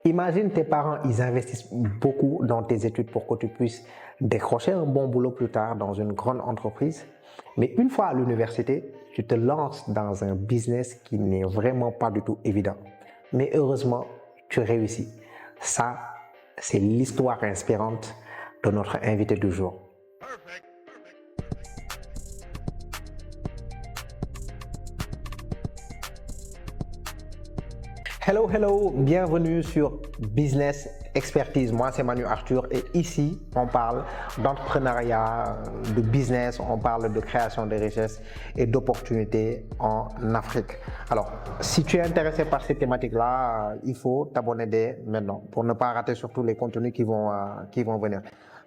Imagine tes parents, ils investissent beaucoup dans tes études pour que tu puisses décrocher un bon boulot plus tard dans une grande entreprise. Mais une fois à l'université, tu te lances dans un business qui n'est vraiment pas du tout évident. Mais heureusement, tu réussis. Ça, c'est l'histoire inspirante de notre invité du jour. Hello, hello, bienvenue sur Business Expertise. Moi, c'est Manu Arthur et ici, on parle d'entrepreneuriat, de business, on parle de création de richesses et d'opportunités en Afrique. Alors, si tu es intéressé par ces thématiques-là, il faut t'abonner dès maintenant pour ne pas rater surtout les contenus qui vont venir.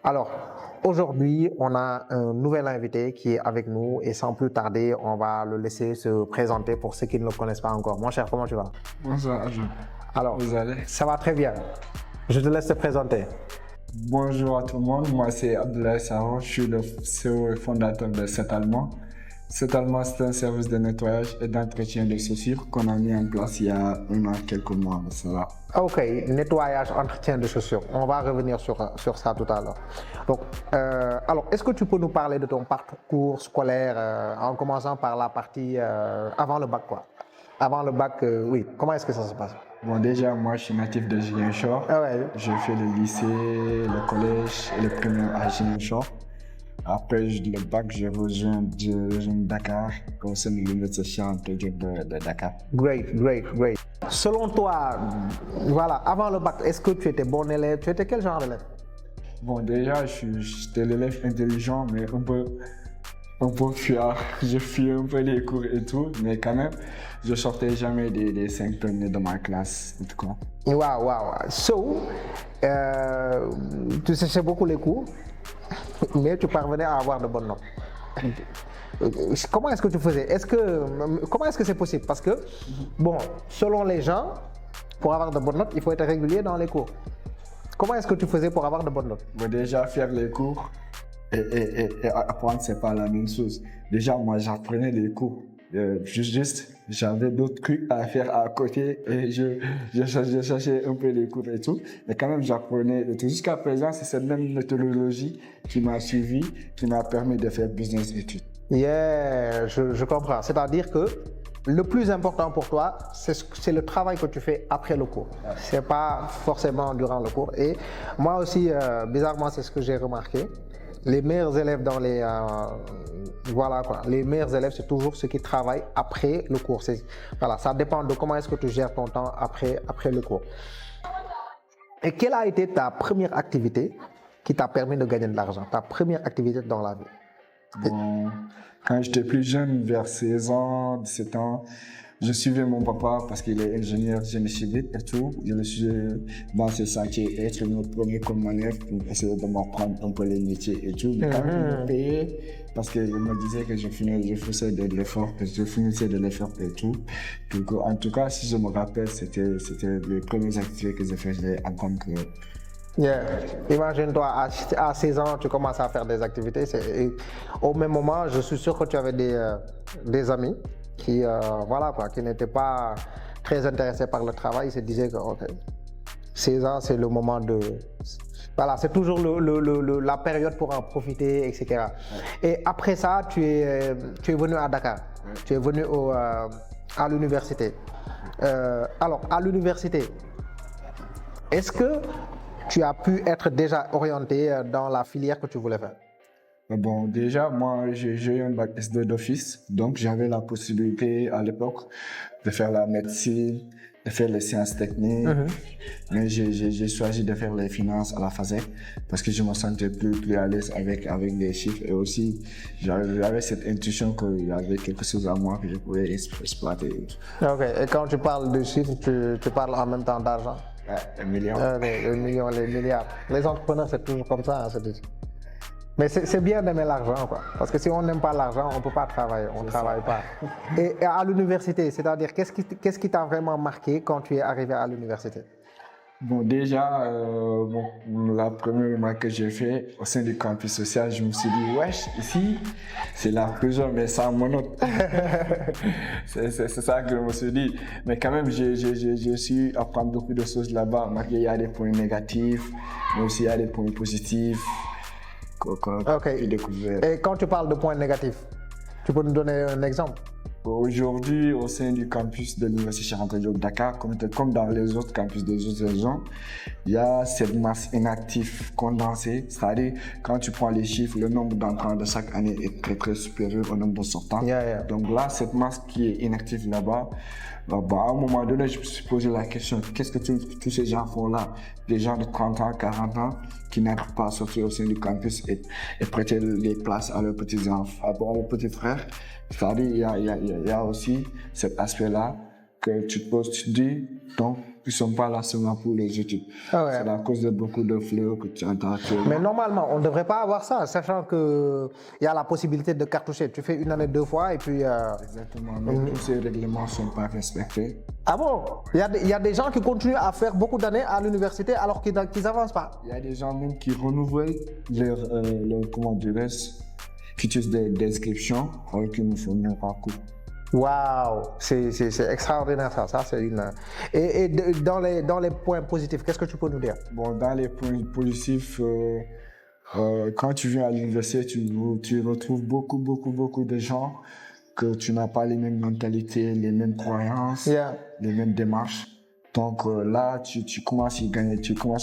Alors, aujourd'hui, on a un nouvel invité qui est avec nous et sans plus tarder, on va le laisser se présenter pour ceux qui ne le connaissent pas encore. Mon cher, comment tu vas? Bonsoir, Alors, vous allez? Ça va très bien. Je te laisse te présenter. Bonjour à tout le monde, moi c'est Abdoulaye Saro, je suis le CEO et fondateur de Setalment. Setalment, c'est un service de nettoyage et d'entretien de chaussures qu'on a mis en place il y a quelques mois de cela. Ok, nettoyage, entretien de chaussures. On va revenir sur ça tout à l'heure. Donc, alors, est-ce que tu peux nous parler de ton parcours scolaire en commençant par la partie avant le bac, quoi? Avant le bac, oui. Comment est-ce que ça se passe? Bon, déjà, moi, je suis natif de Ziguinchor. Ah ouais. J'ai fait le lycée, le collège et le primaire à Ziguinchor. Après le bac, j'ai rejoint Dakar, au sein de l'université de Dakar. Great. Selon toi, voilà, avant le bac, est-ce que tu étais bon élève? Tu étais quel genre d'élève? Bon, déjà, j'étais l'élève intelligent, mais un peu fuyard. Je fuyais un peu les cours et tout, mais quand même, je sortais jamais des 5 premiers de ma classe, en tout cas. Wow. So, tu séchais beaucoup les cours, mais tu parvenais à avoir de bonnes notes. Comment est-ce que tu faisais? Comment est-ce que c'est possible? Parce que, bon, selon les gens, pour avoir de bonnes notes, il faut être régulier dans les cours. Comment est-ce que tu faisais pour avoir de bonnes notes? Bon, déjà, faire les cours et apprendre, c'est pas la même chose. Déjà, moi, j'apprenais les cours. J'avais d'autres trucs à faire à côté et je cherchais un peu les cours et tout. Mais quand même, j'apprenais et tout. Jusqu'à présent, c'est cette même méthodologie qui m'a suivi, qui m'a permis de faire business études. Yeah, je comprends. C'est-à-dire que le plus important pour toi, c'est le travail que tu fais après le cours. C'est pas forcément durant le cours. Et moi aussi, bizarrement, c'est ce que j'ai remarqué. Les meilleurs élèves dans les les meilleurs élèves, c'est toujours ceux qui travaillent après le cours. Voilà, ça dépend de comment est-ce que tu gères ton temps après le cours. Et quelle a été ta première activité qui t'a permis de gagner de l'argent? Ta première activité dans la vie? Bon, quand j'étais plus jeune, vers 16 ans, 17 ans, je suivais mon papa parce qu'il est ingénieur génie civil et tout. Je le suivais dans ses sentiers, être notre premier commandeuf pour essayer de m'apprendre un peu les métiers et tout. Mais quand même, il me payait parce qu'il me disait que je finissais de l'effort et tout. Donc, en tout cas, si je me rappelle, c'était les premières activités que je faisais en tant que... Yeah. Imagine-toi, à 16 ans, tu commences à faire des activités. Au même moment, je suis sûr que tu avais des amis qui n'étaient pas très intéressés par le travail. Ils se disaient que 16 ans, c'est le moment de... Voilà, c'est toujours la période pour en profiter, etc. Et après ça, tu es venu à Dakar. Tu es venu à l'université. Alors, à l'université, est-ce que tu as pu être déjà orienté dans la filière que tu voulais faire? Bon, déjà, moi, j'ai eu un bac S2 d'office, donc j'avais la possibilité à l'époque de faire la médecine, de faire les sciences techniques, mais j'ai choisi de faire les finances à la FASEC parce que je me sentais plus à l'aise avec les chiffres et aussi j'avais cette intuition qu'il y avait quelque chose à moi que je pouvais exploiter. Ok, et quand tu parles de chiffres, tu parles en même temps d'argent? Ouais, 1 million. Les millions, les milliards. Les entrepreneurs, c'est toujours comme ça, hein, mais c'est bien d'aimer l'argent, quoi. Parce que si on n'aime pas l'argent, on ne peut pas travailler, on ne travaille pas. Et à l'université, c'est-à-dire, qu'est-ce qui t'a vraiment marqué quand tu es arrivé à l'université? Bon, déjà, la première remarque que j'ai fait au sein du campus social, je me suis dit, wesh, ici, c'est la prison, mais sans monote. C'est ça que je me suis dit. Mais quand même, j'ai su apprendre beaucoup de choses là-bas. Il y a des points négatifs, mais aussi il y a des points positifs que j'ai découverts. Et quand tu parles de points négatifs, tu peux nous donner un exemple? Aujourd'hui, au sein du campus de l'Université Cheikh Anta Diop Dakar, comme dans les autres campus des autres régions, il y a cette masse inactive condensée. C'est-à-dire, quand tu prends les chiffres, le nombre d'entrants de chaque année est très très supérieur au nombre de sortants. Donc là, cette masse qui est inactive là-bas, à un moment donné, je me suis posé la question, qu'est-ce que tous ces gens font là? Des gens de 30 ans, 40 ans, qui n'arrivent pas à sortir au sein du campus et prêter les places à leurs petits enfants, à leurs petits frères. C'est-à-dire, il y a aussi cet aspect-là que tu te poses, tu te dis, donc, ils ne sont pas là seulement pour les études. C'est à cause de beaucoup de fléaux que tu entends actuellement. Mais normalement, on ne devrait pas avoir ça, sachant qu'il y a la possibilité de cartoucher. Tu fais une année 2 fois et puis... Exactement, mais tous ces règlements ne sont pas respectés. Ah bon? Il y a des gens qui continuent à faire beaucoup d'années à l'université alors qu'ils n'avancent pas. Il y a des gens même qui renouvellent leur comment dirais-je, qui utilisent des inscriptions alors qu'ils ne font même pas cours. Waouh, c'est extraordinaire ça. Ça c'est une. Et dans les points positifs, qu'est-ce que tu peux nous dire? Bon, dans les points positifs, quand tu viens à l'université, tu retrouves beaucoup de gens que tu n'as pas les mêmes mentalités, les mêmes croyances, les mêmes démarches. Donc là, tu commences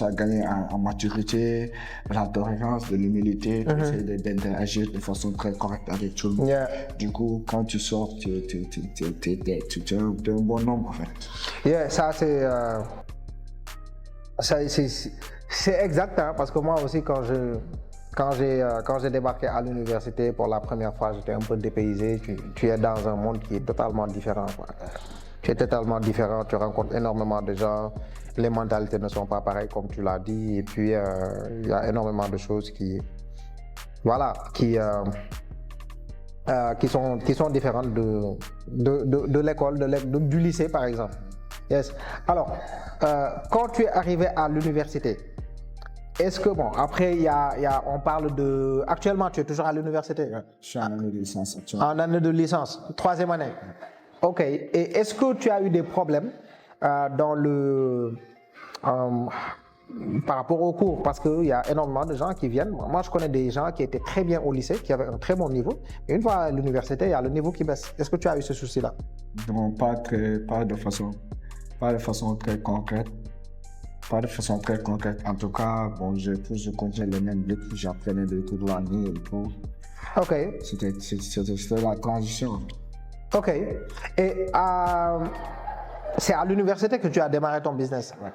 à gagner en maturité, de la tolérance, de l'humilité, tu essaies d'interagir de façon très correcte avec tout le monde. Du coup, quand tu sors, tu es un bon homme en fait. Ça c'est exact, hein, parce que moi aussi quand j'ai débarqué à l'université pour la première fois, j'étais un peu dépaysé. Tu es dans un monde qui est totalement différent, quoi. Tu es totalement différent, tu rencontres énormément de gens, les mentalités ne sont pas pareilles comme tu l'as dit, et puis il y a énormément de choses qui sont différentes de l'école, du lycée par exemple. Yes. Alors, quand tu es arrivé à l'université, est-ce que, bon, après, on parle de... Actuellement, tu es toujours à l'université? Je suis en année de licence actuellement. En année de licence, 3e année. Ok. Et est-ce que tu as eu des problèmes par rapport au cours? Parce qu'il y a énormément de gens qui viennent. Moi, je connais des gens qui étaient très bien au lycée, qui avaient un très bon niveau. Et une fois à l'université, il y a le niveau qui baisse. Est-ce que tu as eu ce souci-là? Non, pas de façon très concrète. Pas de façon très concrète. En tout cas, bon, je continuais les mêmes livres, j'apprenais des trucs l'année et tout. Ok. C'était la transition. Ok. Et c'est à l'université que tu as démarré ton business? Ouais.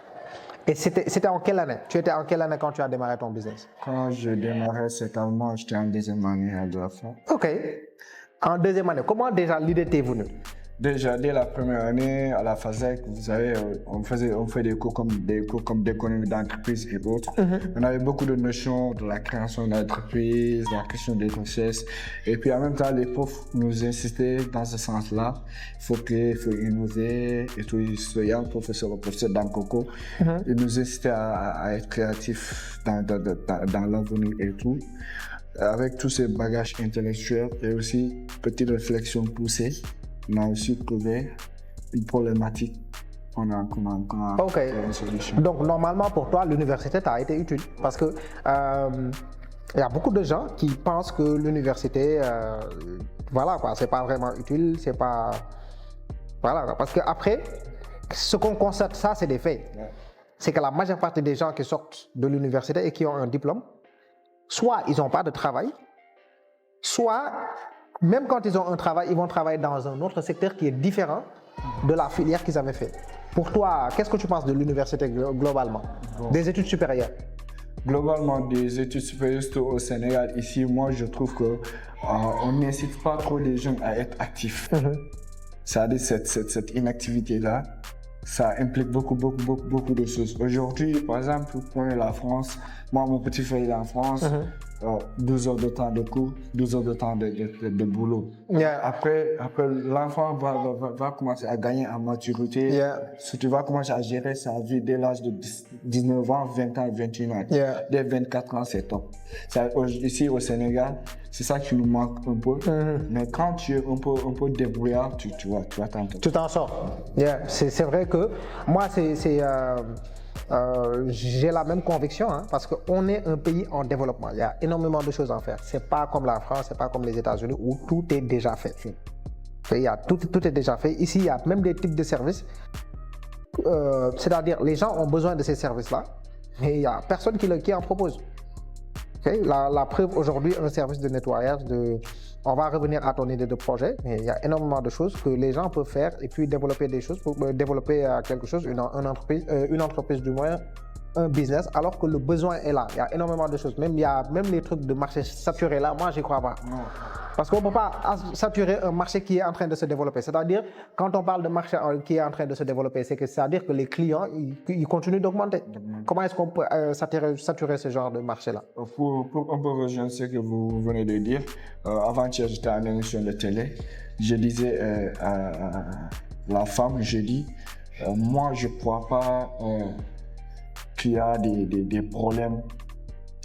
Et c'était en quelle année? Tu étais en quelle année quand tu as démarré ton business? Quand je démarrais cette année, j'étais en 2e année à la fin. Ok. En 2e année, comment déjà l'idée t'est venue? Déjà, dès la première année, à la FASEC, vous savez, on fait des cours comme d'économie d'entreprise et autres. On avait beaucoup de notions de la création d'entreprise, de la question des richesses. Et puis en même temps, les profs nous insistaient dans ce sens-là. Il faut créer, il faut innover et tout. Il y a un professeur, le professeur Dankoko, il nous incitait à être créatifs dans l'avenir et tout. Avec tous ces bagages intellectuels et aussi petite réflexion poussée, on a aussi trouvé une problématique. On a trouvé une solution. Donc normalement pour toi, l'université t'a été utile parce que il y a beaucoup de gens qui pensent que l'université, voilà quoi, c'est pas vraiment utile, c'est pas, voilà, parce que après, ce qu'on constate, ça c'est des faits. C'est que la majeure partie des gens qui sortent de l'université et qui ont un diplôme, soit ils n'ont pas de travail, soit même quand ils ont un travail, ils vont travailler dans un autre secteur qui est différent de la filière qu'ils avaient fait. Pour toi, qu'est-ce que tu penses de l'université globalement, des études supérieures? Globalement, des études supérieures au Sénégal, ici, moi je trouve qu'on n'incite pas trop les jeunes à être actifs. C'est-à-dire cette inactivité-là, ça implique beaucoup de choses. Aujourd'hui, par exemple, vous prenez la France, moi mon petit frère est en France, 12 heures de temps de cours, 12 heures de temps de boulot. Yeah. Après l'enfant va commencer à gagner en maturité. Yeah. Si tu vas commencer à gérer sa vie dès l'âge de 19 ans, 20 ans, 21 ans. Yeah. Dès 24 ans, c'est top. Ici au Sénégal, c'est ça qui nous manque un peu. Mais quand tu es un peu débrouillard, tu vas t'en sortir. Tu t'en sors. Yeah. C'est vrai que moi, j'ai la même conviction, hein, parce qu'on est un pays en développement. Il y a énormément de choses à faire. C'est pas comme la France, c'est pas comme les États-Unis où tout est déjà fait. Tout est déjà fait. Ici, il y a même des types de services. C'est-à-dire, les gens ont besoin de ces services-là, mais il n'y a personne qui en propose. Okay? La preuve aujourd'hui, un service de nettoyage, on va revenir à ton idée de projet, mais il y a énormément de choses que les gens peuvent faire et puis développer des choses pour développer quelque chose, une entreprise du moins, un business, alors que le besoin est là. Il y a énormément de choses. Il y a même les trucs de marché saturé là, moi, j'y crois pas. Non. Parce qu'on ne peut pas saturer un marché qui est en train de se développer. C'est-à-dire, quand on parle de marché qui est en train de se développer, c'est-à-dire que les clients, ils continuent d'augmenter. Comment est-ce qu'on peut saturer ce genre de marché-là? Pour un peu rejoindre ce que vous venez de dire, avant-hier, j'étais en émission de télé. Je disais à la femme, je dis, moi, je ne crois pas qu'il y a des problèmes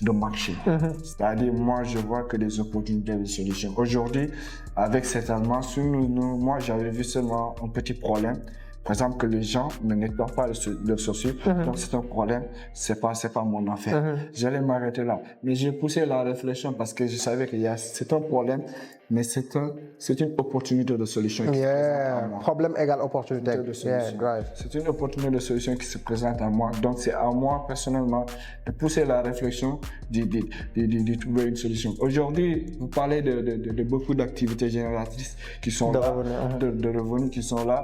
de marché. C'est-à-dire, moi, je vois que des opportunités de solutions. Aujourd'hui, avec cet allemand, moi, j'avais vu seulement un petit problème. Par exemple, que les gens ne nettoient pas leurs chaussures. Donc, c'est un problème. C'est pas mon affaire. J'allais m'arrêter là. Mais j'ai poussé la réflexion parce que je savais c'est un problème, mais c'est une opportunité de solution qui se présente à moi. Problème égale opportunité. C'est une opportunité de solution qui se présente à moi. Donc, c'est à moi, personnellement, de pousser la réflexion, de trouver une solution. Aujourd'hui, vous parlez de beaucoup d'activités génératrices qui sont là, de revenus qui sont là.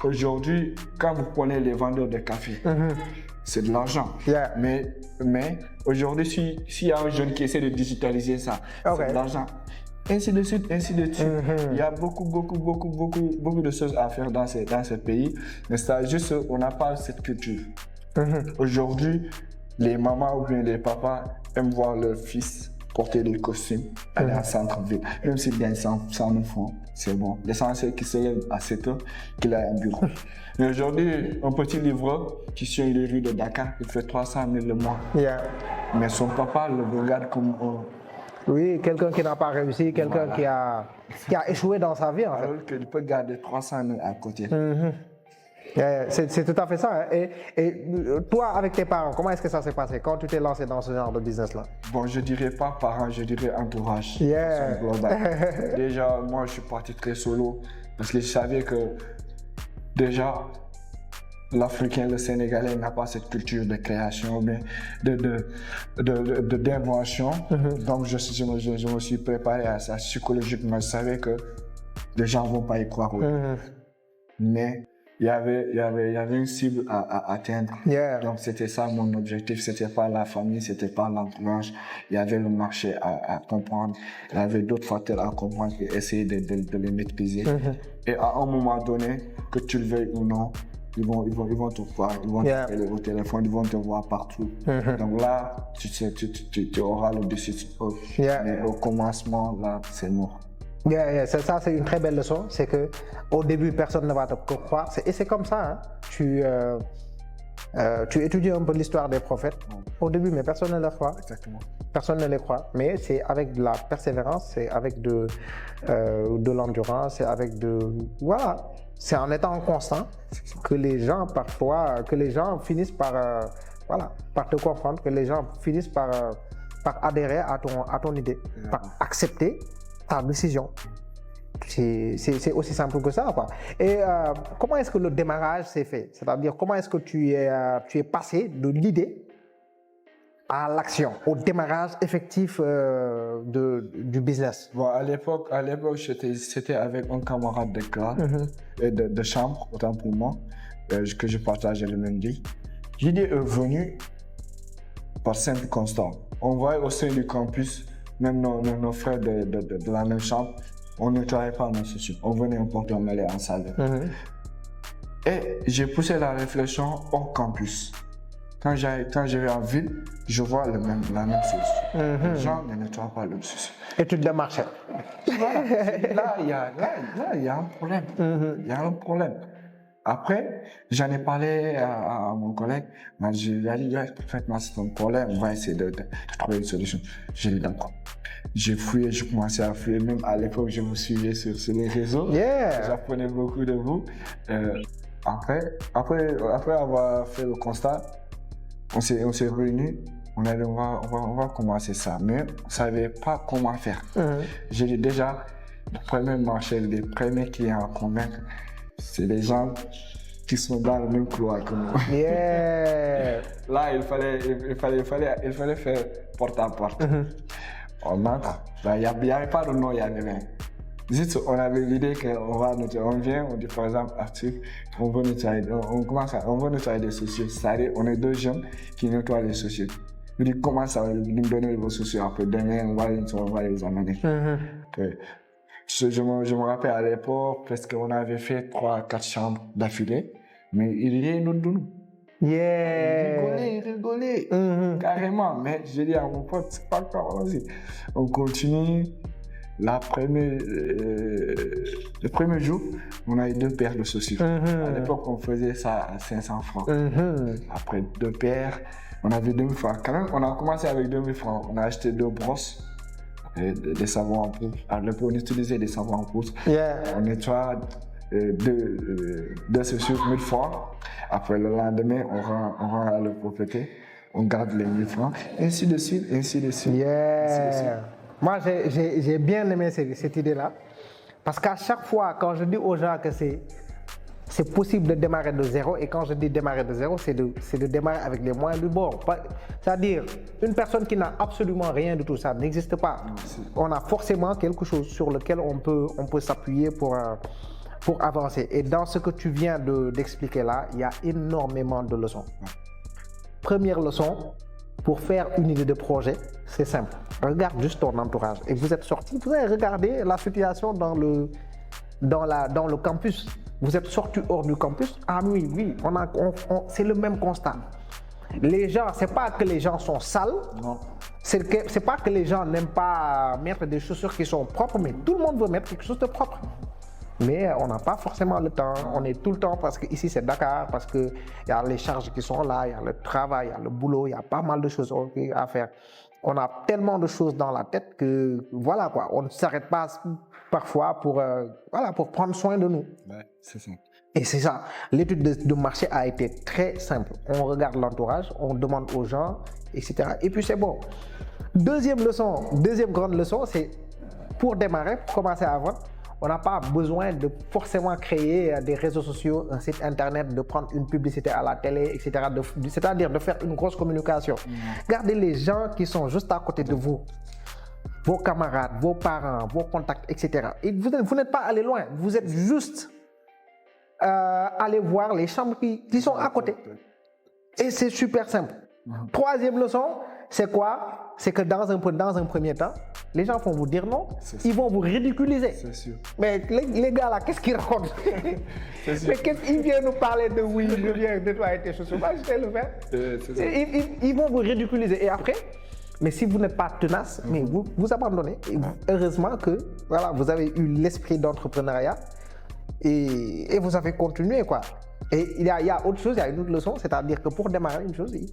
Aujourd'hui, quand vous prenez les vendeurs de café, c'est de l'argent. Yeah. Mais aujourd'hui, s'il y a un jeune qui essaie de digitaliser ça, c'est de l'argent. Ainsi de suite, ainsi de suite. Il y a beaucoup de choses à faire dans ce pays. Mais c'est juste on n'a pas cette culture. Aujourd'hui, les mamans ou bien les papas aiment voir leur fils porter des costumes, aller en centre-ville. Même s'il gagne 100 000 francs, c'est bon. L'essentiel qu'il se lève à 7 heures, qu'il a un bureau. Mais aujourd'hui, un petit livreur qui suit les rues de Dakar, il fait 300 000 le mois. Yeah. Mais son papa le regarde comme oui, quelqu'un qui n'a pas réussi, quelqu'un qui a échoué dans sa vie, en fait. Alors qu'il peut garder 300 000 à côté. C'est tout à fait ça. Hein. Et toi, avec tes parents, comment est-ce que ça s'est passé quand tu t'es lancé dans ce genre de business-là? Bon, je dirais pas parents, je dirais entourage. Yeah. Déjà, moi, je suis parti très solo parce que je savais que déjà, l'Africain, le Sénégalais n'a pas cette culture de création, mais d'invention. Donc, je me suis préparé à ça psychologiquement. Je savais que les gens ne vont pas y croire. Mais il y avait une cible à atteindre. Yeah. Donc, c'était ça mon objectif. C'était pas la famille, c'était pas l'entourage. Il y avait le marché à comprendre. Il y avait d'autres facteurs à comprendre et essayer de les maîtriser. Et à un moment donné, que tu le veuilles ou non, ils vont te voir, ils vont t'appeler au téléphone, ils vont te voir partout. Donc là, tu auras le dessus. Mais au commencement, là, c'est mort. Ça, c'est une très belle leçon. C'est que au début, personne ne va te croire. Et c'est comme ça. Hein. Tu étudies un peu l'histoire des prophètes au début, mais personne ne les croit. Exactement. Personne ne les croit. Mais c'est avec de la persévérance, c'est avec de l'endurance, c'est avec voilà. C'est en étant constant que les gens finissent par te comprendre, que les gens finissent par adhérer à ton idée, par accepter ta décision. C'est aussi simple que ça, quoi. Et comment est-ce que le démarrage s'est fait? C'est-à-dire, comment est-ce que tu es passé de l'idée à l'action, au démarrage effectif du business? Bon, à l'époque, c'était avec un camarade de classe et de chambre, autant pour moi, que je partageais le même lit. L'idée est venue par simple constat. On voit au sein du campus, même nos frères de la même chambre, on ne travaillait pas dans ce sujet. On venait importer, on allait en salle. Et j'ai poussé la réflexion hors campus. Quand je vais en ville, je vois la même chose. Les gens ne nettoient pas le souci. Et tu te démarchais. Voilà. Là, il y a un problème. Il y a un problème. Après, j'en ai parlé à mon collègue. Je lui ai dit, faites-moi c'est un problème, on va essayer de trouver une solution. J'ai dit d'accord. J'ai fouillé, j'ai commencé à fouiller. Même à l'époque, je me suivais sur les réseaux. J'apprenais beaucoup de vous. Après avoir fait le constat, on s'est réunis. On a dit, on va commencer ça. Mais on ne savait pas comment faire. J'ai dit déjà, le premier marché, les premiers clients à convaincre, c'est les gens qui sont dans le même couloir que nous. Là, il fallait faire porte à porte. On entre. Il n'y avait pas de nom, il y avait rien. Juste, on avait l'idée qu'on va nettoyer. On vient, on dit par exemple, Arthur, on veut nettoyer des chaussures. C'est-à-dire, on est deux jeunes qui nettoient les chaussures. Je dis, comment ça va nous donner vos chaussures? Après, demain, on va les amener. Je me rappelle à l'époque, parce qu'on avait fait 3-4 chambres d'affilée, mais il y a une autre de nous. Il rigolait, carrément. Mais je dis à mon pote, c'est pas grave, vas-y. On continue. Le premier jour, on a eu 2 paires de chaussures. À l'époque, on faisait ça à 500 francs. Après 2 paires, on avait 2000 francs. Quand même, on a commencé avec 2000 francs. On a acheté 2 brosses. Des savons en poudre. On utilisait des savons en poudre. On nettoie 2 chaussures 1000 francs. Après le lendemain, on rend à la propriété. On garde les 1000 francs. Ainsi de suite. Moi, j'ai bien aimé cette idée-là. Parce qu'à chaque fois, quand je dis aux gens que c'est possible de démarrer de zéro, et quand je dis démarrer de zéro, c'est de démarrer avec les moyens du bord. C'est-à-dire, une personne qui n'a absolument rien de tout ça n'existe pas. On a forcément quelque chose sur lequel on peut s'appuyer pour avancer. Et dans ce que tu viens d'expliquer là, il y a énormément de leçons. Première leçon, pour faire une idée de projet, c'est simple. Regarde juste ton entourage. Et vous êtes sorti, vous avez regardé la situation dans le campus. Vous êtes sorti hors du campus. Ah oui, c'est le même constat. Les gens, c'est pas que les gens sont sales. Non. C'est pas que les gens n'aiment pas mettre des chaussures qui sont propres, mais tout le monde veut mettre quelque chose de propre. Mais on n'a pas forcément le temps. On est tout le temps parce que ici c'est Dakar, parce qu'il y a les charges qui sont là, il y a le travail, il y a le boulot, il y a pas mal de choses à faire. On a tellement de choses dans la tête que voilà quoi, on ne s'arrête pas parfois pour prendre soin de nous. Ouais, c'est ça. Et c'est ça. L'étude de marché a été très simple. On regarde l'entourage, on demande aux gens, etc. Et puis c'est bon. Deuxième grande leçon, c'est pour démarrer, pour commencer à vendre, on n'a pas besoin de forcément créer des réseaux sociaux, un site internet, de prendre une publicité à la télé, etc. C'est-à-dire de faire une grosse communication. Gardez les gens qui sont juste à côté de vous, vos camarades, vos parents, vos contacts, etc. Et vous n'êtes pas allé loin, vous êtes juste allé voir les chambres qui sont à côté. Et c'est super simple. Troisième leçon, c'est quoi? C'est que dans un premier temps, les gens vont vous dire non, ils vont vous ridiculiser. C'est sûr. Mais les gars là, qu'est-ce qu'ils racontent? Mais qu'est-ce qu'ils viennent nous parler de oui, je viens nettoyer tes chaussures, je vais le faire. Ils vont vous ridiculiser. Et après, mais si vous n'êtes pas tenace, mais vous abandonnez. Et heureusement que voilà, vous avez eu l'esprit d'entrepreneuriat et vous avez continué quoi. Et il y a autre chose, il y a une autre leçon, c'est-à-dire que pour démarrer une chose, il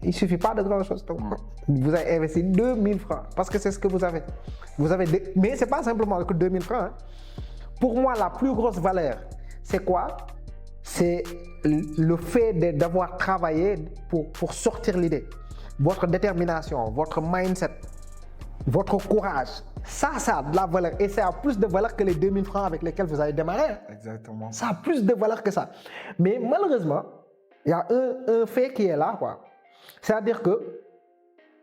ne suffit pas de grand chose. Donc, vous avez investi 2000 francs parce que c'est ce que vous avez. Mais ce n'est pas simplement que 2000 francs. Hein. Pour moi, la plus grosse valeur, c'est quoi? C'est le fait d'avoir travaillé pour sortir l'idée. Votre détermination, votre mindset, votre courage. Ça a de la valeur et ça a plus de valeur que les 2000 francs avec lesquels vous avez démarré. Exactement. Ça a plus de valeur que ça. Mais malheureusement, il y a un fait qui est là, quoi. C'est-à-dire que,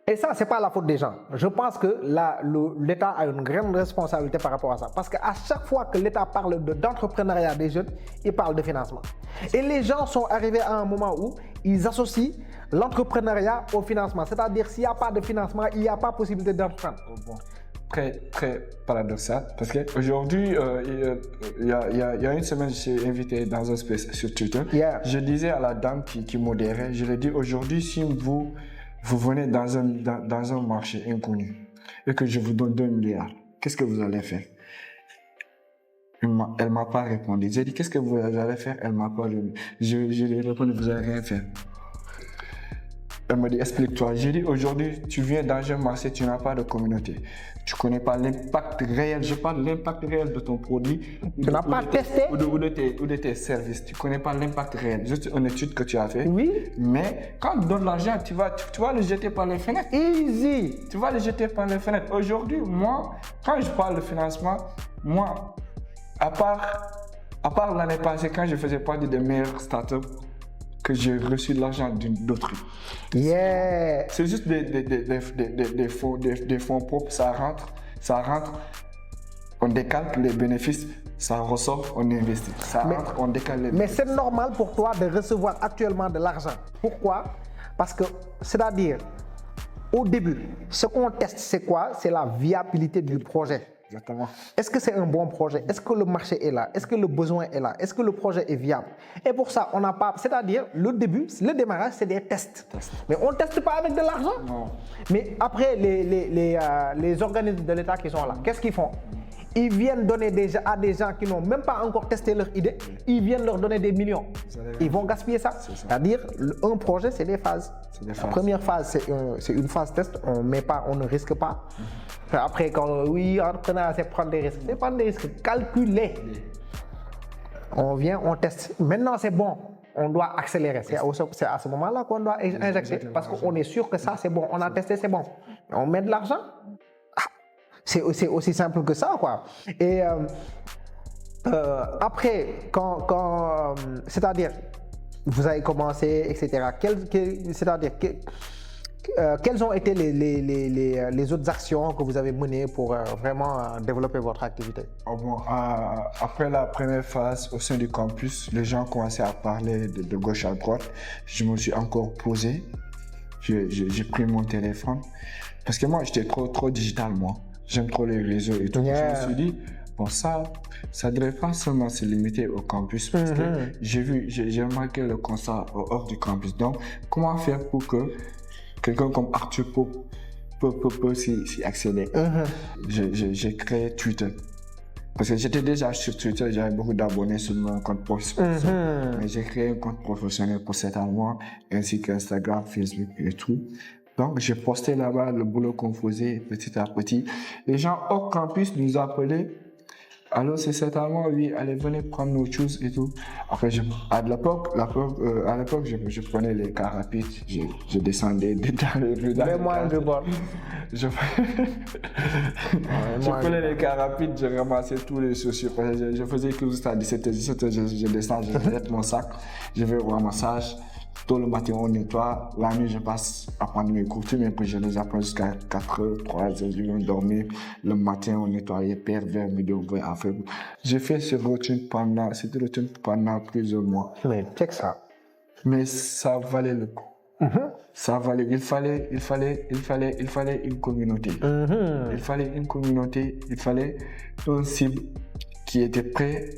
et ça, c'est pas la faute des gens. Je pense que l'État a une grande responsabilité par rapport à ça. Parce qu'à chaque fois que l'État parle d'entrepreneuriat des jeunes, il parle de financement. Et les gens sont arrivés à un moment où ils associent l'entrepreneuriat au financement. C'est-à-dire, s'il n'y a pas de financement, il n'y a pas possibilité d'entreprendre. Bon. Très, très paradoxal parce qu'aujourd'hui, il y a une semaine, je suis invité dans un space sur Twitter. Je disais à la dame qui modérait, je lui ai dit aujourd'hui, si vous vous venez dans un marché inconnu et que je vous donne 2 milliards, qu'est-ce que vous allez faire? Elle m'a pas répondu. J'ai dit, qu'est-ce que vous allez faire? Elle m'a pas répondu. Je lui ai répondu, vous allez rien faire. Elle m'a dit, explique-toi. J'ai dit, aujourd'hui, tu viens dans un marché, tu n'as pas de communauté. Tu connais pas l'impact réel. Je parle de l'impact réel de ton produit. Tu n'as pas testé? Ou de tes services. Tu connais pas l'impact réel. Juste une étude que tu as fait. Oui. Mais quand on te donne l'argent, tu vas le jeter par les fenêtres. Easy. Tu vas le jeter par les fenêtres. Aujourd'hui, moi, quand je parle de financement, moi, à part l'année passée, quand je faisais partie des meilleures startups, que j'ai reçu de l'argent d'autres. Yeah. C'est juste des fonds propres, ça rentre, on décalque les bénéfices, ça ressort, on investit. Ça rentre, on décale les bénéfices. Mais c'est normal pour toi de recevoir actuellement de l'argent. Pourquoi? Parce que, c'est-à-dire, au début, ce qu'on teste, c'est quoi? C'est la viabilité du projet. Exactement. Est-ce que c'est un bon projet? Est-ce que le marché est là? Est-ce que le besoin est là? Est-ce que le projet est viable? Et pour ça, on n'a pas... C'est-à-dire, le démarrage, c'est des tests. Mais on ne teste pas avec de l'argent. Non. Mais après, les organismes de l'État qui sont là, qu'est-ce qu'ils font? Ils viennent donner à des gens qui n'ont même pas encore testé leur idée, ils viennent leur donner des millions. Ils vont gaspiller ça. C'est-à-dire, un projet, c'est des phases. La première phase, c'est une phase test, on ne risque pas. Après, quand entrepreneur, c'est prendre des risques. C'est prendre des risques calculés. On vient, on teste. Maintenant, c'est bon. On doit accélérer. C'est à ce moment-là qu'on doit injecter. Parce qu'on est sûr que ça, c'est bon. On a testé, c'est bon. On met de l'argent. C'est aussi simple que ça, quoi. Et après, c'est-à-dire, vous avez commencé, etc. C'est-à-dire, quelles ont été les autres actions que vous avez menées pour vraiment développer votre activité? Après la première phase au sein du campus, les gens commençaient à parler de gauche à droite. Je me suis encore posé. J'ai pris mon téléphone. Parce que moi, j'étais trop digital, moi. J'aime trop les réseaux et tout. Yeah. Je me suis dit, bon, ça ne devrait pas seulement se limiter au campus. Parce que j'ai remarqué le constat hors du campus. Donc, comment faire pour que quelqu'un comme Arthur peut s'y accéder? J'ai créé Twitter. Parce que j'étais déjà sur Twitter, j'avais beaucoup d'abonnés sur mon compte professionnel. Mais j'ai créé un compte professionnel pour cet mois, ainsi qu'Instagram, Facebook et tout. Donc, j'ai posté là-bas le boulot qu'on faisait petit à petit. Les gens hors campus nous appelaient. Alors, c'est cet allemand, oui, allez, venez prendre nos choses et tout. Après, à l'époque, je prenais les cars rapides, je descendais dans les rues. Mais moi, je prenais les cars rapides, je ramassais tous les chaussures. Je faisais que jusqu'à 17h, je descends, je jette mon sac, je vais au ramassage. Tôt le matin, on nettoie. La nuit, je passe à prendre mes courtures, mais puis je les apprends jusqu'à 4h, 3h, je viens dormir. Le matin, on nettoyait père, vers midi, on va faire. J'ai fait cette routine pendant plusieurs mois. Mais check ça. Mais ça valait le coup. Ça valait. Il fallait une communauté. Il fallait une communauté, il fallait un cible qui était prêt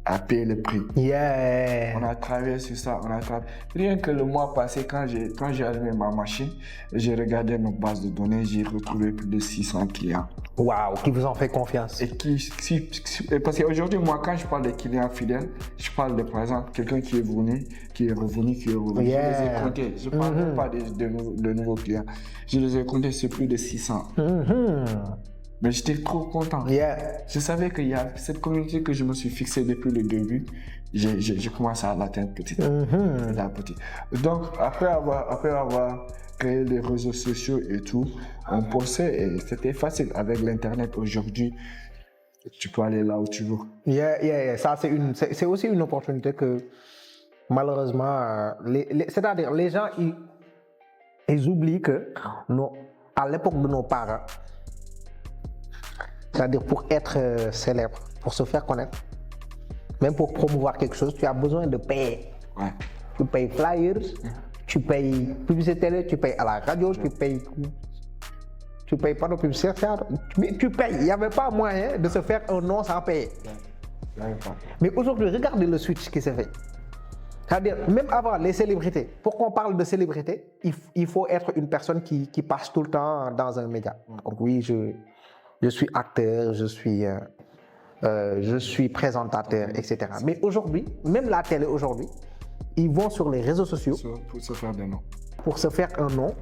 à payer le prix. Yeah. On a travaillé sur ça. Rien que le mois passé, quand j'ai allumé ma machine, j'ai regardé nos bases de données, j'ai retrouvé plus de 600 clients. Waouh, qui vous en fait confiance. Et parce qu'aujourd'hui, moi, quand je parle des clients fidèles, je parle de, par exemple, quelqu'un qui est revenu. Yeah. Je les ai comptés. Je ne parle même pas de nouveaux clients. Je les ai comptés, c'est plus de 600. Mais j'étais trop content. Yeah. Je savais qu'il y a cette communauté que je me suis fixée depuis le début. J'ai commencé à l'atteindre petit à petit. Donc, après avoir créé les réseaux sociaux et tout, on postait et c'était facile. Avec l'Internet aujourd'hui, tu peux aller là où tu veux. Yeah. Ça, c'est aussi une opportunité que, malheureusement, c'est-à-dire les gens, ils oublient que à l'époque de nos parents, c'est-à-dire pour être célèbre, pour se faire connaître, même pour promouvoir quelque chose, tu as besoin de payer. Ouais. Tu payes flyers, tu payes publicité, tu payes à la radio, tu payes pas de publicité, tu payes. Il n'y avait pas moyen de se faire un nom sans payer. Mais aujourd'hui, regardez le switch qui s'est fait. C'est-à-dire, même avant les célébrités, pour qu'on parle de célébrité, il faut être une personne qui passe tout le temps dans un média. Donc oui, je suis acteur, je suis présentateur, etc. Mais aujourd'hui, même la télé aujourd'hui, ils vont sur les réseaux sociaux Pour se faire des noms. pour se faire un nom.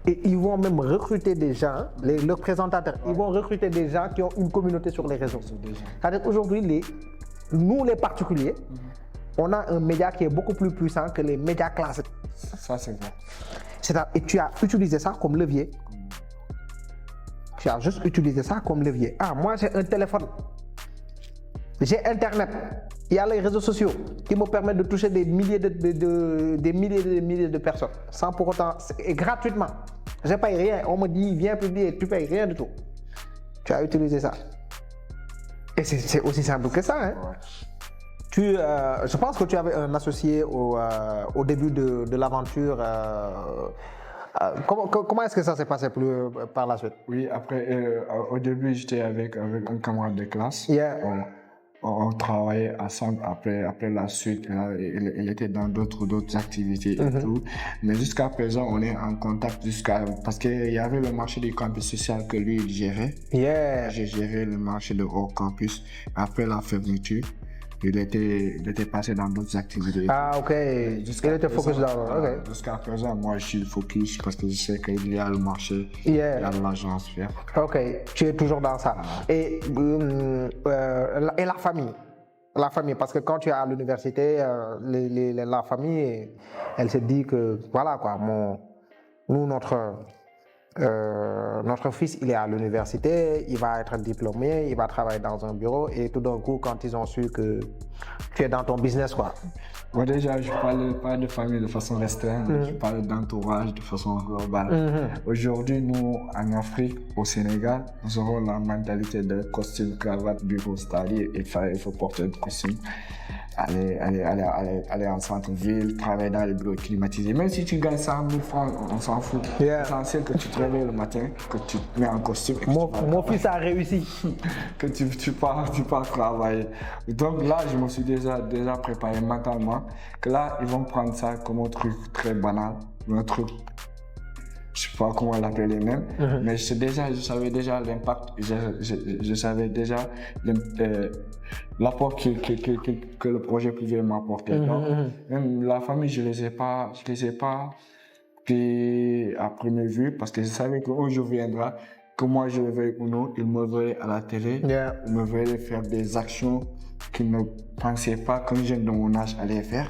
Et ils vont même recruter des gens, leurs présentateurs, ils vont recruter des gens qui ont une communauté sur les réseaux. C'est-à-dire qu'aujourd'hui, nous les particuliers, on a un média qui est beaucoup plus puissant que les médias classiques. Ça, c'est vrai. Et tu as utilisé ça comme levier. Tu as juste utilisé ça comme levier. Ah, moi j'ai un téléphone, j'ai Internet, il y a les réseaux sociaux qui me permettent de toucher des milliers de personnes sans pour autant, et gratuitement. Je ne paye rien. On me dit viens publier, tu ne payes rien du tout. Tu as utilisé ça. Et c'est aussi simple que ça. Hein? Ouais. Je pense que tu avais un associé au début de l'aventure. Comment est-ce que ça s'est passé par la suite? Oui, après, au début, j'étais avec un camarade de classe. Yeah. On travaillait ensemble après la suite. Il était dans d'autres activités et tout. Mais jusqu'à présent, on est en contact parce qu'il y avait le marché du campus social que lui, il gérait. Yeah. J'ai géré le marché de hors campus. Après la fermeture, il était passé dans d'autres activités. Ah, ok. Il était focus dans. Ok. Jusqu'à présent, moi, je suis focus parce que je sais qu'il y a le marché, il y a l'agence. Ok, tu es toujours dans ça. Et la famille? La famille, parce que quand tu es à l'université, la famille, elle se dit que, voilà quoi, nous, notre fils, il est à l'université, il va être diplômé, il va travailler dans un bureau et tout d'un coup, quand ils ont su que tu es dans ton business, quoi. Moi déjà, je parle pas de famille de façon restreinte, je parle d'entourage de façon globale. Aujourd'hui, nous, en Afrique, au Sénégal, nous aurons la mentalité de costume, cravate, bureau, c'est-à-dire il faut porter un costume, aller en centre-ville, travailler dans les bureaux climatisés. Même si tu gagnes 100 000 francs, on s'en fout. Yeah. L'essentiel que tu te réveilles le matin, que tu te mets en costume. Mon fils a réussi. Que tu pars travailler. Donc là, je me suis déjà préparé mentalement que là, ils vont prendre ça comme un truc très banal, un truc, je sais pas comment l'appeler même, mais je savais déjà l'impact, je savais déjà l'apport que le projet pouvait m'apporter. Donc, même la famille, je les ai pas pris à première vue parce que je savais qu'un jour viendra, que moi je le veuille ou non, ils me verraient à la télé, ils me verraient faire des actions qu'ils ne pensaient pas qu'un jeune de mon âge allait faire,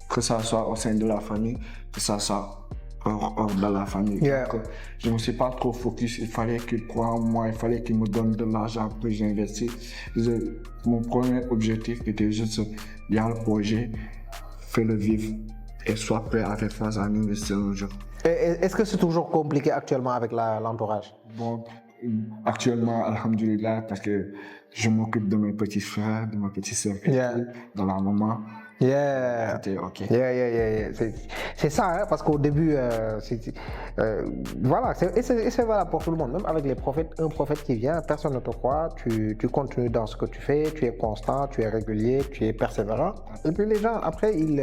que ça soit au sein de la famille, que ça soit hors de la famille. Yeah. Donc, je ne me suis pas trop focus, il fallait qu'ils croient en moi, il fallait qu'ils me donnent de l'argent pour que j'investisse. Mon premier objectif était juste, il y a le projet, fais-le vivre et sois prêt à faire face à un investisseur un jour. Est-ce que c'est toujours compliqué actuellement avec l'entourage? Bon, actuellement, alhamdoulilah, parce que je m'occupe de mes petits frères, de mes petites sœurs, de la maman. Yeah. C'était ok. Yeah. C'est ça, hein, parce qu'au début, voilà, c'est valable pour tout le monde. Même avec les prophètes, un prophète qui vient, personne ne te croit, tu continues dans ce que tu fais, tu es constant, tu es régulier, tu es persévérant. Et puis les gens, après, ils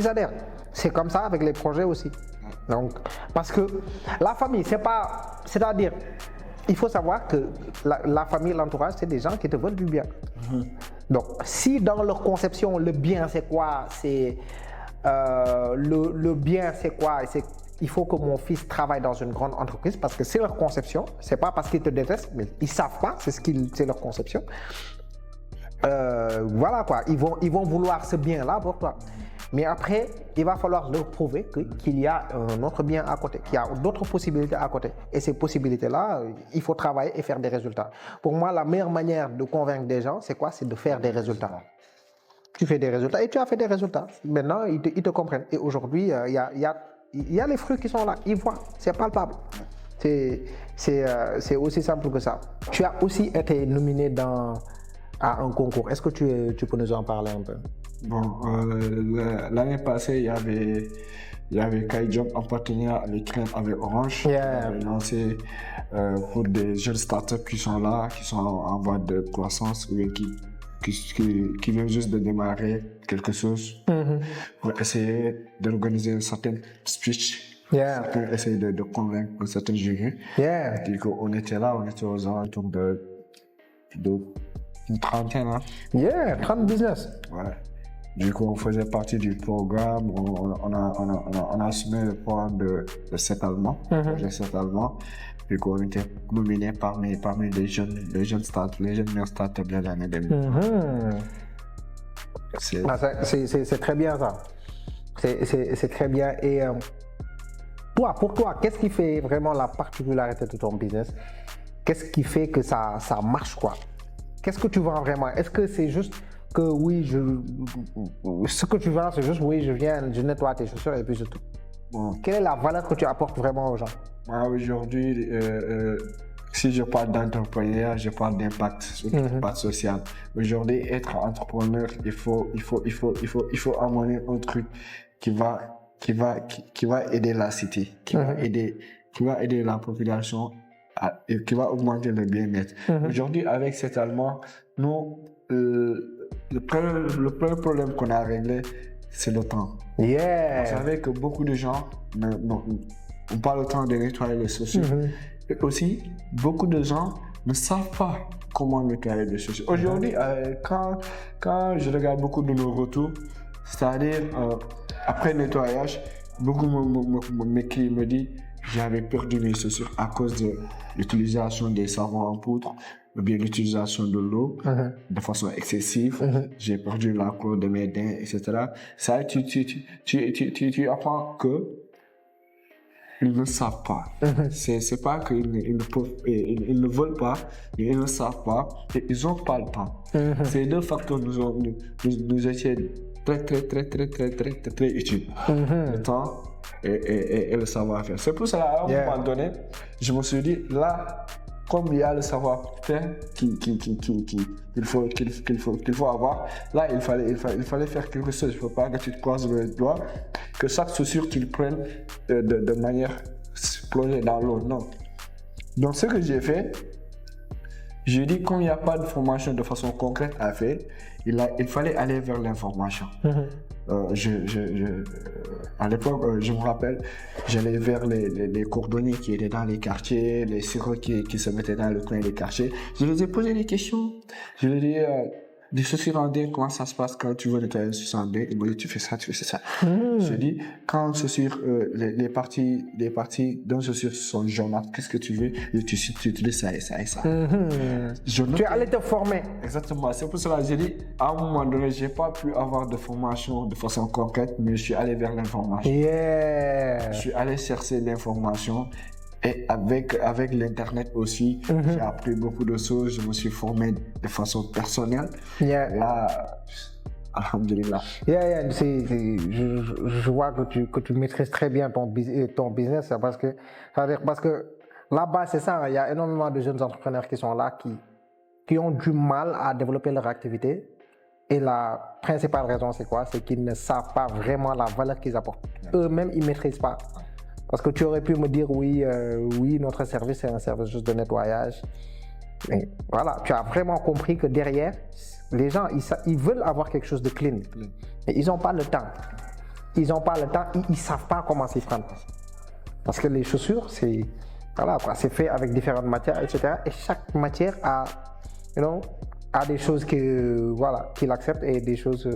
adhèrent. C'est comme ça avec les projets aussi. Donc, parce que la famille, c'est-à-dire, il faut savoir que la famille, l'entourage, c'est des gens qui te veulent du bien. Donc, si dans leur conception, le bien, c'est quoi? C'est le bien, c'est quoi? Il faut que mon fils travaille dans une grande entreprise parce que c'est leur conception. C'est pas parce qu'ils te détestent, mais ils savent pas, c'est leur conception. Voilà quoi, ils vont vouloir ce bien-là pour toi. Mais après, il va falloir leur prouver qu'il y a un autre bien à côté, qu'il y a d'autres possibilités à côté. Et ces possibilités-là, il faut travailler et faire des résultats. Pour moi, la meilleure manière de convaincre des gens, c'est quoi? C'est de faire des résultats. Tu fais des résultats et tu as fait des résultats. Maintenant, ils te comprennent. Et aujourd'hui, il y a les fruits qui sont là. Ils voient, c'est palpable. C'est aussi simple que ça. Tu as aussi été nominé à un concours. Est-ce que tu peux nous en parler un peu? Bon, l'année passée, il y avait Kaijob en partenariat avec Orange. Yeah. Lancé pour des jeunes startups qui sont là, qui sont en voie de croissance ou qui qui vient juste de démarrer quelque chose pour essayer d'organiser une certaine speech, pour essayer de convaincre un certain jury. Et on était là, on était aux alentours de une trentaine. 30 business. Ouais. Du coup, on faisait partie du programme, on a assumé le programme de 7 Allemands, les 7 Allemands. Du coup, on était nominés parmi les jeunes meilleurs startups de l'année 2020. C'est très bien ça. C'est très bien. Et pour toi, qu'est-ce qui fait vraiment la particularité de ton business? Qu'est-ce qui fait que ça marche, quoi? Qu'est-ce que tu vends vraiment? Est-ce que c'est juste que oui, ce que tu vends, c'est juste oui, je nettoie tes chaussures et puis c'est tout? Quelle est la valeur que tu apportes vraiment aux gens? Aujourd'hui, si je parle d'entrepreneur, je parle d'impact, d'impact social. Aujourd'hui, être entrepreneur, il faut amener un truc qui va aider la cité, qui va aider la population et qui va augmenter le bien-être. Aujourd'hui, avec cet Allemand, nous, le premier problème qu'on a réglé, c'est le temps. Vous savez que beaucoup de gens n'ont pas le temps de nettoyer les chaussures. Et aussi, beaucoup de gens ne savent pas comment nettoyer les chaussures. Aujourd'hui, quand je regarde beaucoup de nos retours, c'est-à-dire après nettoyage, beaucoup me disent j'avais perdu mes chaussures à cause de l'utilisation des savons en poudre ou bien l'utilisation de l'eau de façon excessive. J'ai perdu la couleur de mes dents, etc. Ça, tu apprends que ils ne savent pas. C'est pas qu'ils ne veulent pas, ils ne savent pas et ils n'ont pas le temps. Ces deux facteurs nous étaient très utiles. Le temps et le savoir-faire. C'est pour cela, à un moment donné, je me suis dit, là, comme il y a le savoir-faire qu'il faut avoir, là, il fallait faire quelque chose. Il ne faut pas que tu te croises le doigt, que chaque chaussure, tu le prennes de manière plongée dans l'eau. Non. Donc, ce que j'ai fait, j'ai dit, comme il n'y a pas de formation de façon concrète à faire, il fallait aller vers l'information. À l'époque, je me rappelle, j'allais vers les cordonniers qui étaient dans les quartiers, les sirop qui se mettaient dans le coin des quartiers. Je leur ai posé des questions. Je leur ai dit, des chaussures en dés, comment ça se passe quand tu veux nettoyer une chaussure en dés? Ils m'ont dit, tu fais ça. Je dis, quand chaussure, les parties d'une chaussure sont jaunâtres, qu'est-ce que tu veux? Et tu utilises ça et ça et ça. Tu es allé te former. Exactement. C'est pour cela que j'ai dit, à un moment donné, j'ai pas pu avoir de formation de façon concrète, mais je suis allé vers l'information. Je suis allé chercher l'information. Et avec l'internet aussi, j'ai appris beaucoup de choses, je me suis formé de façon personnelle. Là, alhamdulillah. Je vois que tu maîtrises très bien ton business, parce que là-bas, c'est ça, il y a énormément de jeunes entrepreneurs qui sont là, qui ont du mal à développer leur activité. Et la principale raison, c'est quoi? C'est qu'ils ne savent pas vraiment la valeur qu'ils apportent. Eux-mêmes, ils ne maîtrisent pas. Parce que tu aurais pu me dire, oui, notre service, c'est un service juste de nettoyage. Mais voilà, tu as vraiment compris que derrière, les gens, ils veulent avoir quelque chose de clean. Mais ils n'ont pas le temps. Ils ne savent pas comment s'y prendre. Parce que les chaussures, c'est fait avec différentes matières, etc. Et chaque matière a des choses qu'il accepte et des choses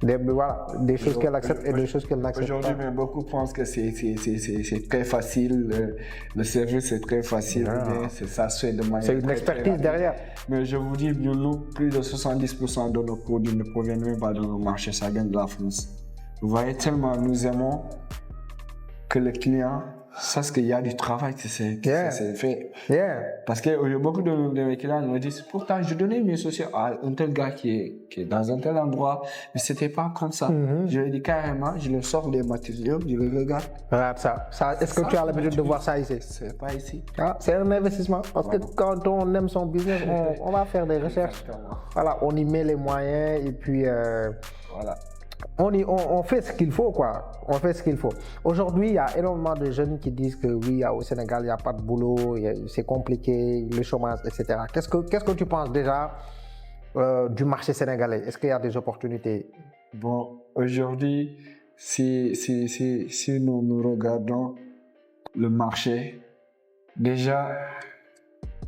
qu'elle accepte et des choses qu'elle n'accepte pas. Aujourd'hui, mais beaucoup pensent que c'est très facile, le service est très facile, ça se fait de manière. C'est une expertise derrière. Mais je vous dis, nous, plus de 70% de nos produits ne proviennent même pas de nos marchés, ça vient de la France. Vous voyez, tellement nous aimons que les clients sachent qu'il y a du travail qui s'est fait. Parce que beaucoup de mes clients me disent, pourtant, je donnais mes chaussures à un tel gars qui est dans un tel endroit, mais c'était pas comme ça. Je lui dis carrément, je leur sors des matériaux, je les regarde. Regarde ça. Est-ce que tu as l'habitude de voir ça ici? C'est pas ici. C'est un investissement. Parce que quand on aime son business, on va faire des recherches. Voilà, on y met les moyens et puis voilà. On fait ce qu'il faut, quoi. On fait ce qu'il faut. Aujourd'hui, il y a énormément de jeunes qui disent que oui, au Sénégal, il n'y a pas de boulot, c'est compliqué, le chômage, etc. Qu'est-ce que tu penses déjà du marché sénégalais? Est-ce qu'il y a des opportunités? Bon, aujourd'hui, si nous regardons le marché, déjà,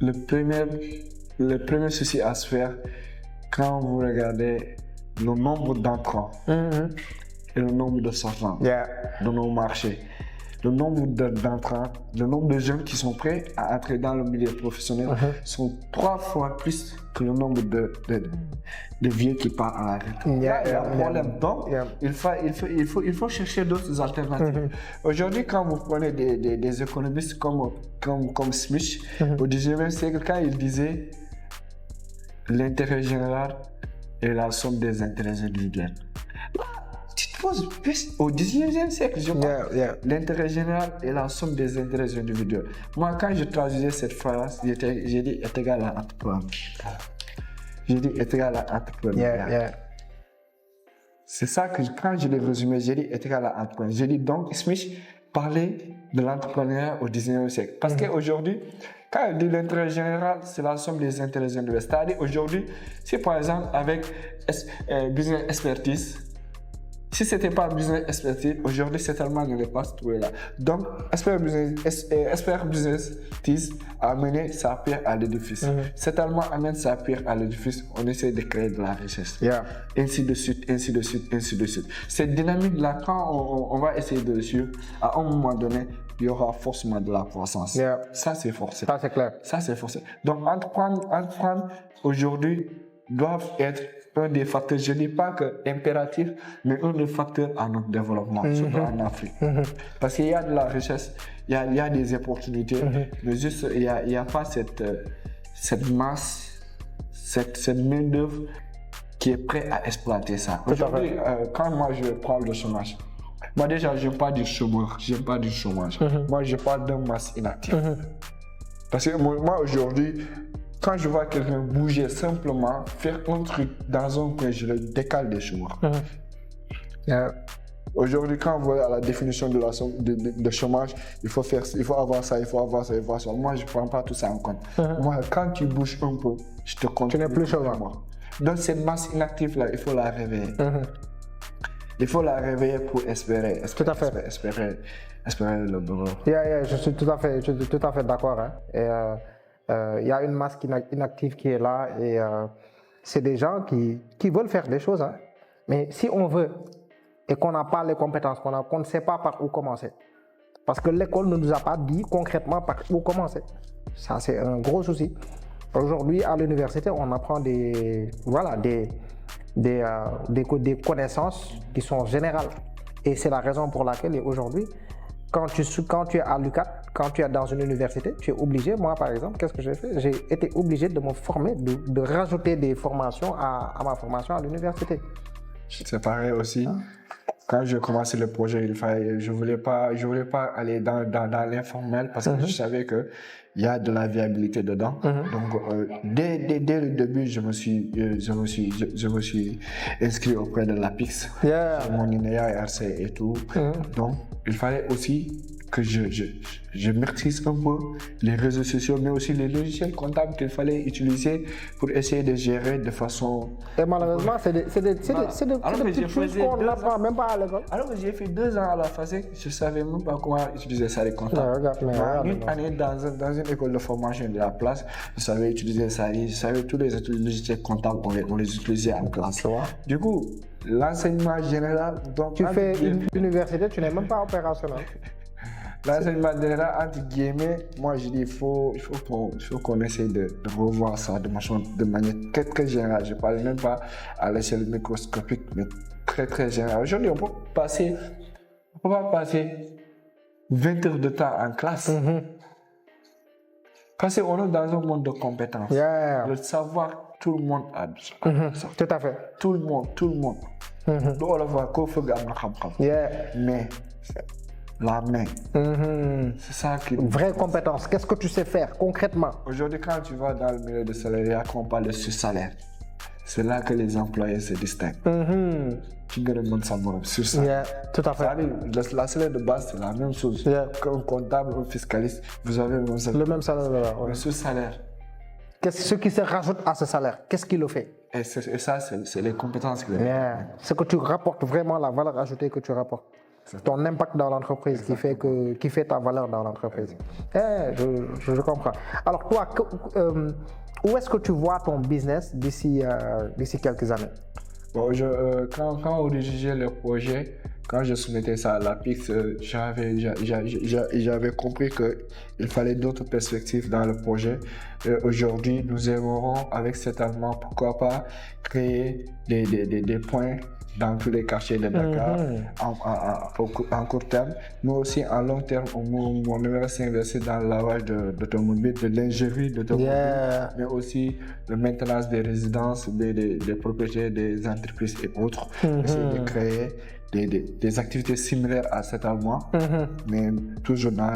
le premier souci à se faire, quand vous regardez le nombre d'entrants et le nombre de sortants dans nos marchés, le nombre d'entrants, le nombre de jeunes qui sont prêts à entrer dans le milieu professionnel sont 3 fois plus que le nombre de vieux qui partent à la retraite. Il y a un problème. Donc, il faut chercher d'autres alternatives. Aujourd'hui, quand vous prenez des économistes comme Smith, au 19e siècle, quand il disait l'intérêt général est la somme des intérêts individuels. Tu te poses plus au 19e siècle, je crois. L'intérêt général est la somme des intérêts individuels. Moi, quand je traduisais cette phrase, j'ai dit est égal à entrepreneur. J'ai dit est égal à entrepreneur. C'est ça que quand je l'ai résumé, j'ai dit est égal à entrepreneur. J'ai dit donc Smith parlait de l'entrepreneuriat au 19e siècle. Parce qu'aujourd'hui, quand il dit l'intérêt général, c'est la somme des intérêts individuels. C'est-à-dire aujourd'hui, si par exemple avec business expertise, si ce n'était pas business expertise, aujourd'hui, certainement, ne l'est pas trouvé là. Donc, expert business a amené sa pierre à l'édifice. Certainement amène sa pierre à l'édifice, on essaie de créer de la richesse. Ainsi de suite, ainsi de suite, ainsi de suite. Cette dynamique-là, quand on va essayer de le suivre, à un moment donné, il y aura forcément de la croissance. Ça, c'est forcé. Ça, c'est clair. Ça, c'est forcé. Donc, entreprendre aujourd'hui doivent être un des facteurs, je ne dis pas que impératif, mais un des facteurs à notre développement, surtout en Afrique. Parce qu'il y a de la richesse, il y a des opportunités, mais juste, il n'y a pas cette masse, cette main-d'œuvre qui est prête à exploiter ça. Aujourd'hui, quand moi je parle de chômage, moi déjà, je n'aime pas du chômage. Moi, je parle d'un masse inactive. Parce que moi aujourd'hui, quand je vois quelqu'un bouger simplement, faire un truc dans un coin, je le décale des chômeurs. Aujourd'hui, quand on voit la définition de chômage, il faut avoir ça, il faut avoir ça, il faut avoir ça. Moi, je ne prends pas tout ça en compte. Moi, quand tu bouges un peu, je te compte. Tu n'es plus chômeur. Donc, cette masse inactive-là, il faut la réveiller. Il faut la réveiller pour espérer le bonheur. Je suis tout à fait d'accord. Hein. Il y a une masse inactive qui est là et c'est des gens qui veulent faire des choses. Hein. Mais si on veut et qu'on n'a pas les compétences, qu'on ne sait pas par où commencer, parce que l'école ne nous a pas dit concrètement par où commencer. Ça, c'est un gros souci. Aujourd'hui, à l'université, on apprend des connaissances qui sont générales. Et c'est la raison pour laquelle aujourd'hui, quand tu es à l'UQAT, quand tu es dans une université, tu es obligé, moi par exemple, qu'est-ce que j'ai fait? J'ai été obligé de me former, de rajouter des formations à ma formation à l'université. C'est pareil aussi. Quand j'ai commencé le projet, je voulais pas aller dans l'informel parce que je savais que il y a de la viabilité dedans. Donc dès le début, je me suis inscrit auprès de l'APIX, mon INEA, RC et tout. Donc il fallait aussi que je maîtrise un peu les réseaux sociaux, mais aussi les logiciels comptables qu'il fallait utiliser pour essayer de gérer de façon... Et malheureusement, c'est des petites choses qu'on n'apprend même pas à l'école. Alors que j'ai fait 2 ans à la FASEC, je ne savais même pas comment utiliser ça, les comptables. Une année dans une école de formation de la place, je savais utiliser ça, je savais tous les logiciels comptables, on les utilisait en classe. Du coup, l'enseignement général... Donc, tu fais une université, tu n'es même pas opérationnel. L'enseignement général, entre guillemets, moi je dis il faut qu'on essaie de revoir ça de manière très très générale. Je ne parle même pas à l'échelle microscopique, mais très très générale. Aujourd'hui, on ne peut pas passer 20 heures de temps en classe. Parce qu'on est dans un monde de compétences. Le savoir, tout le monde a besoin. Tout à fait. Tout le monde. Donc on le voit qu'il faut gagner. Mais la main. C'est ça qui... Vraie compétence. Qu'est-ce que tu sais faire concrètement? Aujourd'hui, quand tu vas dans le milieu de salariat, quand on parle de salaire, c'est là que les employés se distinguent. Tu gagnes le salaire sur ça. Tout à fait. La salaire de base, c'est la même chose. Qu'un comptable, un fiscaliste, vous avez le même salaire. Le même salaire. Mais ce salaire. Ce qui se rajoute à ce salaire, qu'est-ce qui le fait? Et ça, c'est les compétences que Ce que tu rapportes vraiment, la valeur ajoutée que tu rapportes. Ton impact dans l'entreprise qui fait ta valeur dans l'entreprise. Je comprends. Alors toi, où est-ce que tu vois ton business d'ici quelques années? Bon, quand on dirigeait le projet, quand je soumettais ça à l'APIX, j'avais compris qu'il fallait d'autres perspectives dans le projet. Aujourd'hui, nous aimerons, avec cet allemand, pourquoi pas, créer des points dans tous les quartiers de Dakar en court terme. Nous aussi, en long terme, on aimerait s'investir dans le lavage d'automobile, de l'ingénierie d'automobile, mais aussi la maintenance des résidences, des propriétés, des entreprises et autres. Essayer de créer des activités similaires à cet allemand, mais toujours dans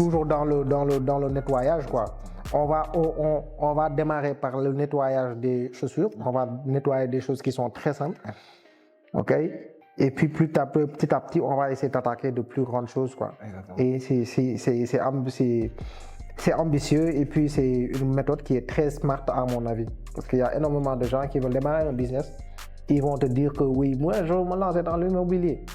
toujours dans le nettoyage, quoi. On va démarrer par le nettoyage des chaussures. On va nettoyer des choses qui sont très simples. OK? Et puis petit à petit, on va essayer d'attaquer de plus grandes choses, quoi. Et c'est ambitieux et puis c'est une méthode qui est très smart à mon avis. Parce qu'il y a énormément de gens qui veulent démarrer un business. Ils vont te dire que oui, moi je veux me lancer dans l'immobilier.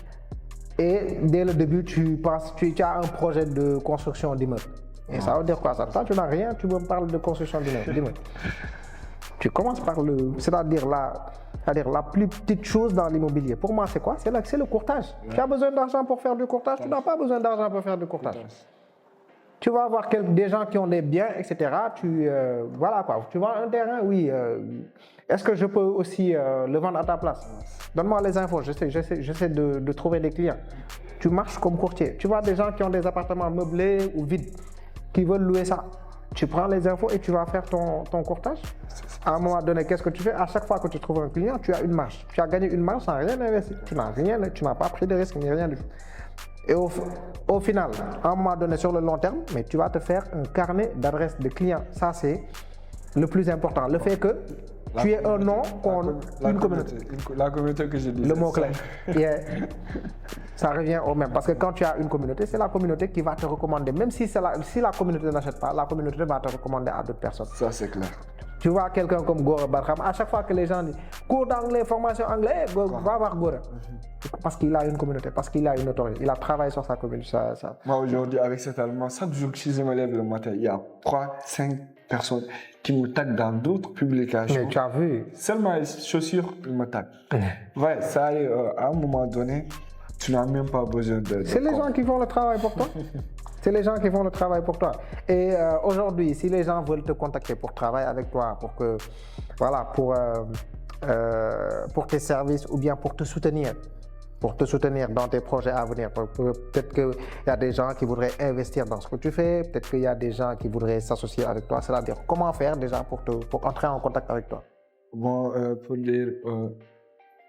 Et dès le début, tu as un projet de construction d'immeuble. Et ça veut dire quoi ça? Toi, tu n'as rien, tu me parles de construction d'immeuble. Tu commences par c'est-à-dire la plus petite chose dans l'immobilier. Pour moi, c'est quoi? C'est le courtage. Tu as besoin d'argent pour faire du courtage, tu n'as pas besoin d'argent pour faire du courtage. Tu vas avoir des gens qui ont des biens, etc. Voilà quoi. Tu vends un terrain, oui. Est-ce que je peux aussi le vendre à ta place? Donne-moi les infos, j'essaie de trouver des clients. Tu marches comme courtier. Tu vois des gens qui ont des appartements meublés ou vides, qui veulent louer ça. Tu prends les infos et tu vas faire ton courtage. À un moment donné, qu'est-ce que tu fais? À chaque fois que tu trouves un client, tu as une marge. Tu as gagné une marge sans rien investir. Tu n'as pas pris de risque ni rien du tout. Et au final, à un moment donné, sur le long terme, mais tu vas te faire un carnet d'adresses de clients. Ça, c'est le plus important. Le fait que tu es un nom, une communauté. La communauté que je dis. Le mot-clé. Ça revient au même. Parce que quand tu as une communauté, c'est la communauté qui va te recommander. Même si la communauté n'achète pas, la communauté va te recommander à d'autres personnes. Ça, c'est clair. Tu vois quelqu'un comme Gora Barham, à chaque fois que les gens disent cours d'anglais, formation anglais, va voir Gora. Parce qu'il a une communauté, parce qu'il a une autorité. Il a travaillé sur sa communauté. Moi, aujourd'hui, avec cet allemand, chaque jour que je me lève le matin, il y a 3-5 personnes qui me taguent dans d'autres publications. Mais tu as vu. Seulement les chaussures, ils me taguent. Ouais, ça arrive à un moment donné, tu n'as même pas besoin de c'est les gens qui font le travail pour toi. C'est les gens qui font le travail pour toi. Et aujourd'hui, si les gens veulent te contacter pour travailler avec toi, pour tes services ou bien pour te soutenir dans tes projets à venir. Peut-être qu'il y a des gens qui voudraient investir dans ce que tu fais, peut-être qu'il y a des gens qui voudraient s'associer avec toi. C'est-à-dire, comment faire déjà pour entrer en contact avec toi? Bon, pour dire,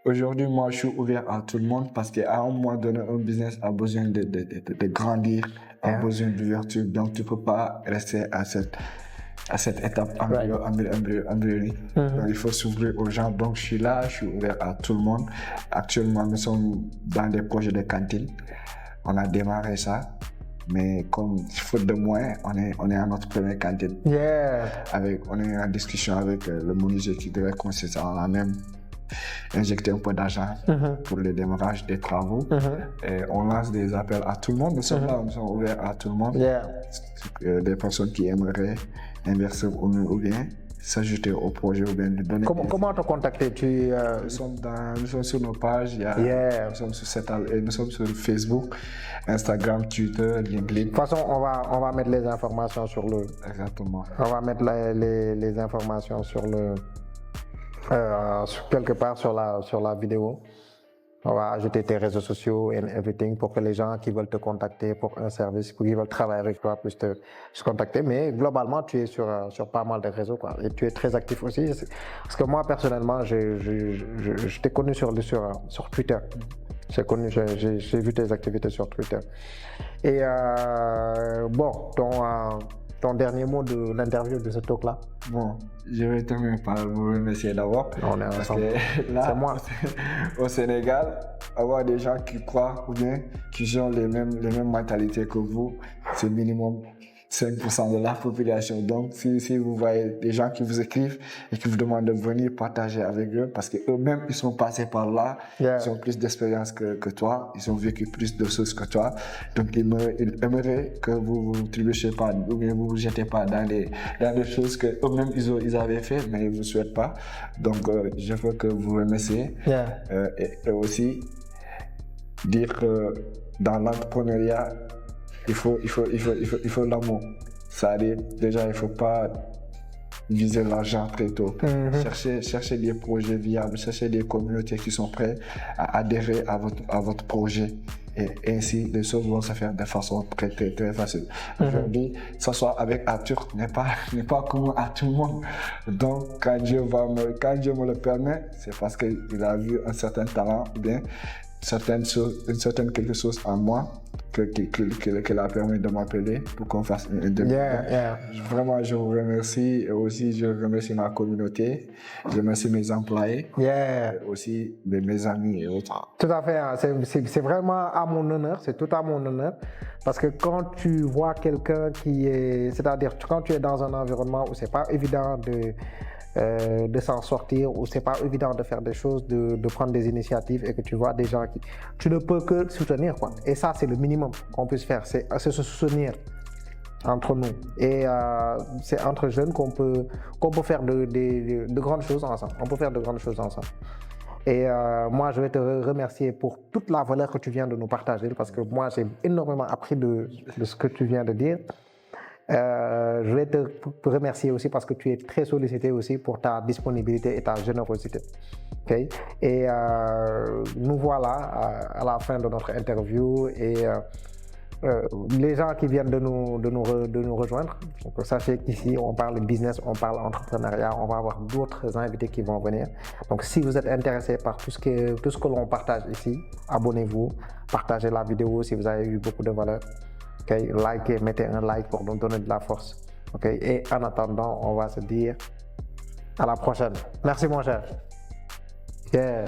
aujourd'hui, moi, je suis ouvert à tout le monde parce qu'à un moment donné, un business a besoin de grandir, a besoin d'ouverture. Donc, tu ne peux pas rester à cette étape embryonique. Donc, il faut s'ouvrir aux gens. Donc, je suis là, je suis ouvert à tout le monde. Actuellement, nous sommes dans des projets de cantine. On a démarré ça. Mais comme faute de moyens, on est à notre première cantine. On est en discussion avec le menuisier qui devait construire ça. On a même injecté un peu d'argent pour le démarrage des travaux. Et on lance des appels à tout le monde. Nous sommes là, nous sommes ouverts à tout le monde. Des personnes qui aimeraient investir ou bien s'ajouter au projet ou bien nous donner. Comment te contacter? Nous sommes sur nos pages, nous sommes sur Facebook, Instagram, Twitter, LinkedIn. De toute façon, on va mettre les informations sur le. Exactement. On va mettre les informations sur le. Quelque part sur la vidéo. On va ajouter tes réseaux sociaux et everything pour que les gens qui veulent te contacter pour un service, qui veulent travailler avec toi, puissent te contacter. Mais globalement, tu es sur pas mal de réseaux, quoi. Et tu es très actif aussi. Parce que moi, personnellement, je t'ai connu sur Twitter. J'ai vu tes activités sur Twitter. Et ton dernier mot de l'interview de ce talk-là? Bon, je vais terminer par vous remercier d'abord. On est ensemble. C'est moi. Au Sénégal, avoir des gens qui croient ou bien qui ont les mêmes mentalités que vous, c'est minimum 5% de la population. Donc, si vous voyez des gens qui vous écrivent et qui vous demandent de venir partager avec eux, parce qu'eux-mêmes, ils sont passés par là, ils ont plus d'expérience que toi, ils ont vécu plus de choses que toi. Donc, ils aimeraient que vous ne trébuchez pas, ou bien vous ne vous jetez pas dans des choses que eux-mêmes ils avaient fait, mais ils ne vous souhaitent pas. Donc, je veux que vous remerciez. Et aussi dire que dans l'entrepreneuriat, il faut l'amour. C'est-à-dire, déjà, il ne faut pas viser l'argent très tôt. Chercher des projets viables, chercher des communautés qui sont prêtes à adhérer à votre projet. Et ainsi, les choses vont se faire de façon très, très, très facile. Aujourd'hui, s'asseoir avec Arthur n'est pas commun à tout le monde. Donc, quand Dieu me le permet, c'est parce qu'il a vu un certain talent, ou bien quelque chose en moi qu'il a permis de m'appeler pour qu'on fasse une interview. Vraiment, je vous remercie. Et aussi, je remercie ma communauté. Je remercie mes employés. Et aussi mes amis et autres. Tout à fait. Hein. C'est vraiment à mon honneur. C'est tout à mon honneur. Parce que quand tu vois quelqu'un c'est-à-dire quand tu es dans un environnement où c'est pas évident de s'en sortir, où c'est pas évident de faire des choses, de prendre des initiatives et que tu vois des gens qui... Tu ne peux que soutenir, quoi. Et ça, c'est le minimum qu'on puisse faire, c'est se soutenir entre nous. Et c'est entre jeunes qu'on peut faire de grandes choses ensemble. On peut faire de grandes choses ensemble. Et moi, je vais te remercier pour toute la valeur que tu viens de nous partager, parce que moi, j'ai énormément appris de ce que tu viens de dire. Je vais te remercier aussi parce que tu es très sollicité aussi pour ta disponibilité et ta générosité. Okay? Et nous voilà à la fin de notre interview et les gens qui viennent de nous rejoindre, donc sachez qu'ici on parle business, on parle entrepreneuriat, on va avoir d'autres invités qui vont venir. Donc si vous êtes intéressé par tout ce que l'on partage ici, abonnez-vous, partagez la vidéo si vous avez eu beaucoup de valeur. Okay, likez, mettez un like pour nous donner de la force. Okay? Et en attendant, on va se dire à la prochaine. Merci mon cher. Yeah.